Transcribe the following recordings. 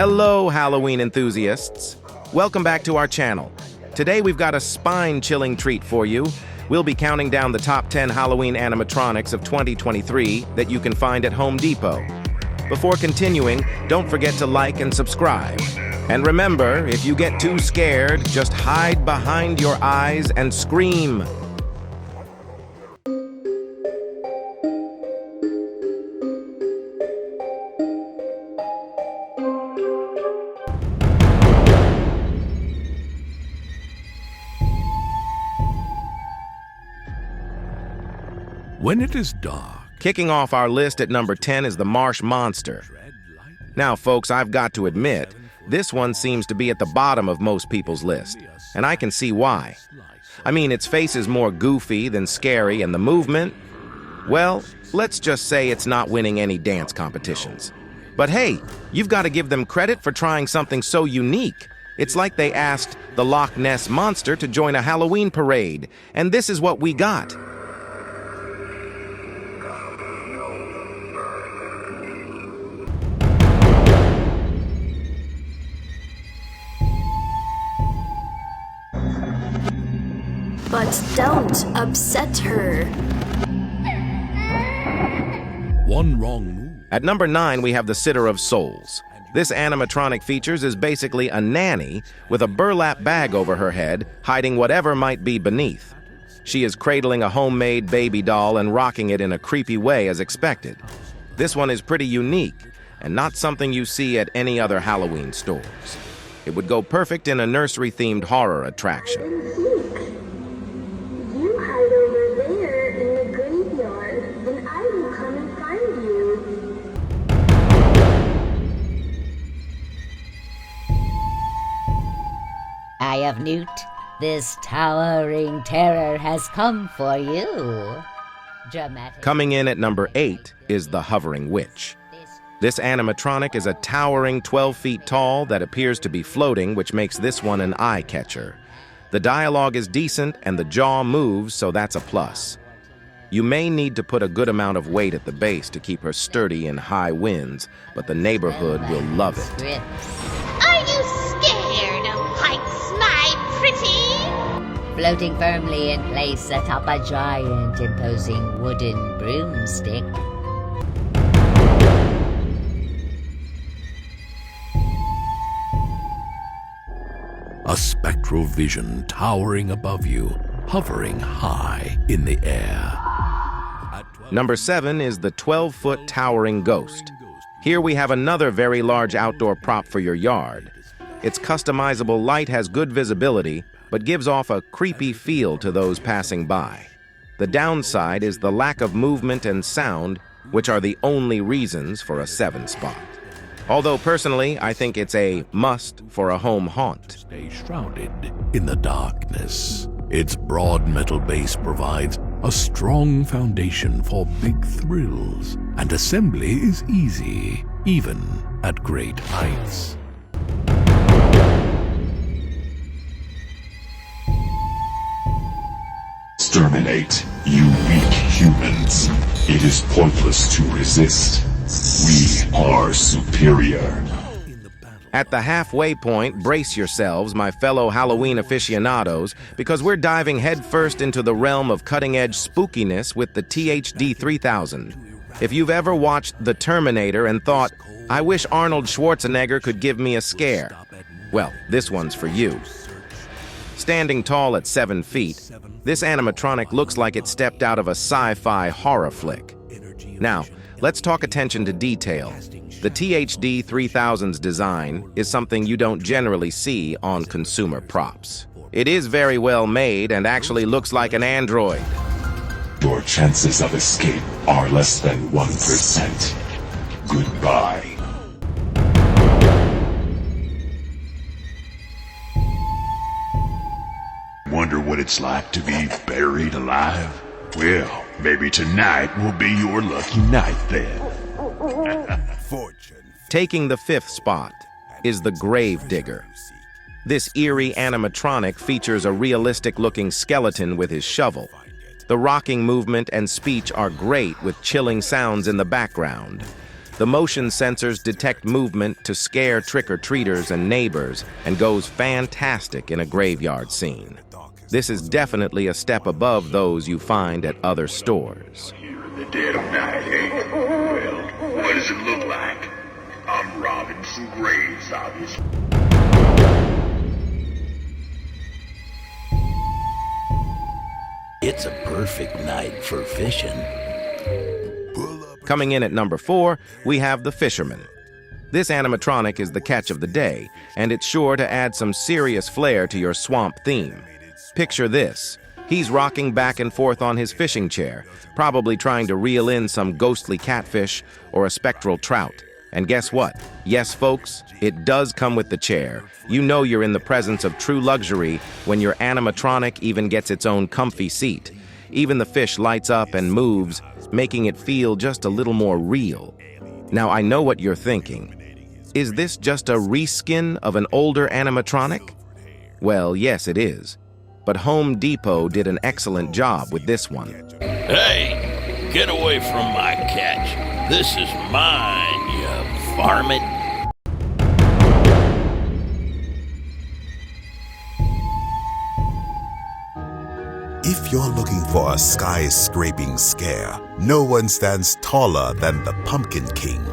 Hello, Halloween enthusiasts. Welcome back to our channel. Today we've got a spine-chilling treat for you. We'll be counting down the top 10 Halloween animatronics of 2023 that you can find at Home Depot. Before continuing, don't forget to like and subscribe. And remember, if you get too scared, just hide behind your eyes and scream. When it is dark. Kicking off our list at number 10 is the Marsh Monster. Now, folks, I've got to admit, this one seems to be at the bottom of most people's list, and I can see why. I mean, its face is more goofy than scary, and the movement, well, let's just say it's not winning any dance competitions. But hey, you've got to give them credit for trying something so unique. It's like they asked the Loch Ness Monster to join a Halloween parade, and this is what we got. But don't upset her. One wrong move. At number 9, we have the Sitter of Souls. This animatronic features is basically a nanny with a burlap bag over her head, hiding whatever might be beneath. She is cradling a homemade baby doll and rocking it in a creepy way as expected. This one is pretty unique and not something you see at any other Halloween stores. It would go perfect in a nursery-themed horror attraction. Eye of Newt, this towering terror has come for you. Dramatic. Coming in at number 8 is the Hovering Witch. This animatronic is a towering 12 feet tall that appears to be floating, which makes this one an eye-catcher. The dialogue is decent and the jaw moves, so that's a plus. You may need to put a good amount of weight at the base to keep her sturdy in high winds, but the neighborhood will love it. Are you scared of heights, my pretty? Floating firmly in place atop a giant imposing wooden broomstick. A spectral vision towering above you, hovering high in the air. Number 7 is the 12-foot towering ghost. Here we have another very large outdoor prop for your yard. Its customizable light has good visibility, but gives off a creepy feel to those passing by. The downside is the lack of movement and sound, which are the only reasons for a 7 spot. Although personally, I think it's a must for a home haunt. Stay shrouded in the darkness. Its broad metal base provides a strong foundation for big thrills, and assembly is easy, even at great heights. Exterminate, you weak humans. It is pointless to resist. We are superior. At the halfway point, brace yourselves, my fellow Halloween aficionados, because we're diving headfirst into the realm of cutting-edge spookiness with the THD 3000. If you've ever watched The Terminator and thought, I wish Arnold Schwarzenegger could give me a scare, well, this one's for you. Standing tall at 7 feet, this animatronic looks like it stepped out of a sci-fi horror flick. Now, let's talk attention to detail. The THD 3000's design is something you don't generally see on consumer props. It is very well made and actually looks like an android. Your chances of escape are less than 1%. Goodbye. Wonder what it's like to be buried alive? Well, maybe tonight will be your lucky night then. Taking the 5th spot is the Grave Digger. This eerie animatronic features a realistic-looking skeleton with his shovel. The rocking movement and speech are great with chilling sounds in the background. The motion sensors detect movement to scare trick-or-treaters and neighbors and goes fantastic in a graveyard scene. This is definitely a step above those you find at other stores. Here in the dead of night, eh? Well, what does it look like? I'm robbing some graves, obviously. It's a perfect night for fishing. Coming in at number 4, we have the Fisherman. This animatronic is the catch of the day, and it's sure to add some serious flair to your swamp theme. Picture this. He's rocking back and forth on his fishing chair, probably trying to reel in some ghostly catfish or a spectral trout. And guess what? Yes, folks, it does come with the chair. You know you're in the presence of true luxury when your animatronic even gets its own comfy seat. Even the fish lights up and moves, making it feel just a little more real. Now, I know what you're thinking. Is this just a reskin of an older animatronic? Well, yes, it is. But Home Depot did an excellent job with this one. Hey, get away from my catch. This is mine, you varmint. If you're looking for a sky-scraping scare, no one stands taller than the Pumpkin King.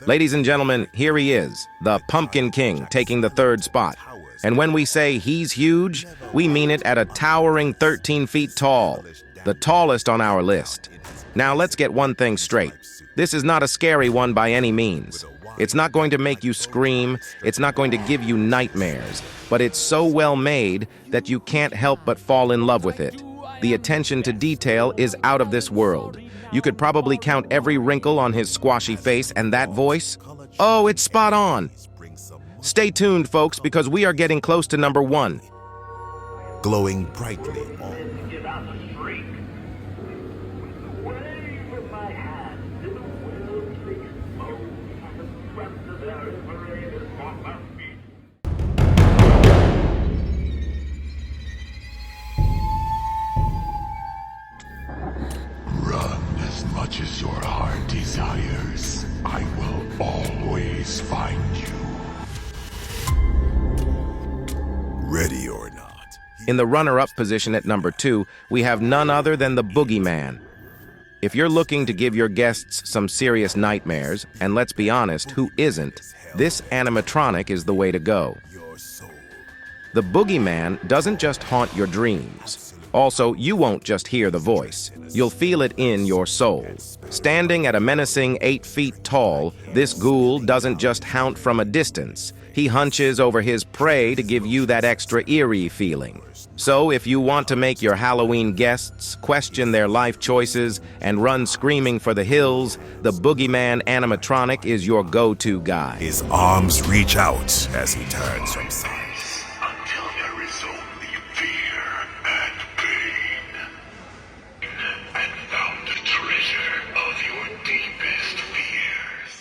Ladies and gentlemen, here he is, the Pumpkin King, taking the 3rd spot. And when we say he's huge, we mean it at a towering 13 feet tall, the tallest on our list. Now let's get one thing straight. This is not a scary one by any means. It's not going to make you scream, it's not going to give you nightmares, but it's so well made that you can't help but fall in love with it. The attention to detail is out of this world. You could probably count every wrinkle on his squashy face, and that voice? Oh, it's spot on. Stay tuned, folks, because we are getting close to number 1. Glowing brightly. Run as much as your heart desires. I will always find you. Ready or not. In the runner-up position at number 2, we have none other than the Boogeyman. If you're looking to give your guests some serious nightmares, and let's be honest, who isn't, this animatronic is the way to go. The Boogeyman doesn't just haunt your dreams. Also, you won't just hear the voice. You'll feel it in your soul. Standing at a menacing 8 feet tall, this ghoul doesn't just hound from a distance. He hunches over his prey to give you that extra eerie feeling. So if you want to make your Halloween guests question their life choices and run screaming for the hills, the Boogeyman animatronic is your go-to guy. His arms reach out as he turns from sight. Until there is only fear and pain. And found the treasure of your deepest fears.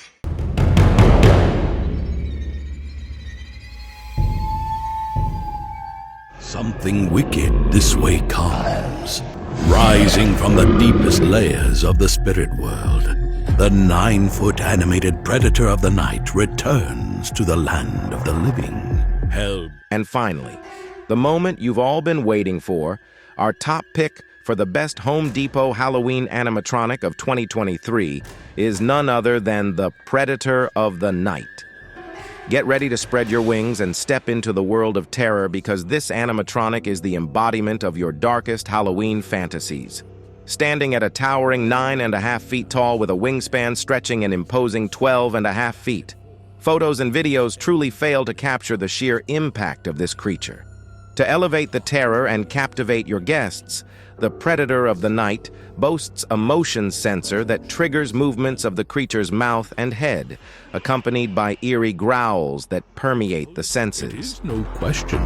Something wicked this way comes. Rising from the deepest layers of the spirit world, the 9-foot animated predator of the night returns to the land of the living. Hell. And finally, the moment you've all been waiting for, our top pick for the best Home Depot Halloween animatronic of 2023 is none other than the Predator of the Night. Get ready to spread your wings and step into the world of terror because this animatronic is the embodiment of your darkest Halloween fantasies. Standing at a towering 9.5 feet tall with a wingspan stretching an imposing 12.5 feet. Photos and videos truly fail to capture the sheer impact of this creature. To elevate the terror and captivate your guests, the Predator of the Night boasts a motion sensor that triggers movements of the creature's mouth and head, accompanied by eerie growls that permeate the senses. It is no question.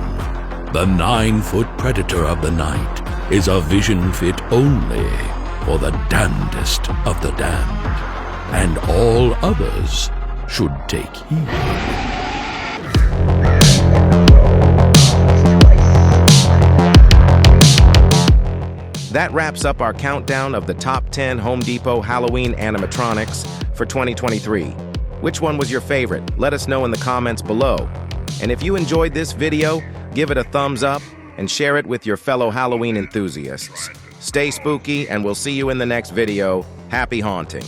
The 9-foot predator of the night is a vision fit only for the damnedest of the damned, and all others should take heed. That wraps up our countdown of the top 10 Home Depot Halloween animatronics for 2023. Which one was your favorite? Let us know in the comments below. And if you enjoyed this video, give it a thumbs up and share it with your fellow Halloween enthusiasts. Stay spooky, and we'll see you in the next video. Happy haunting!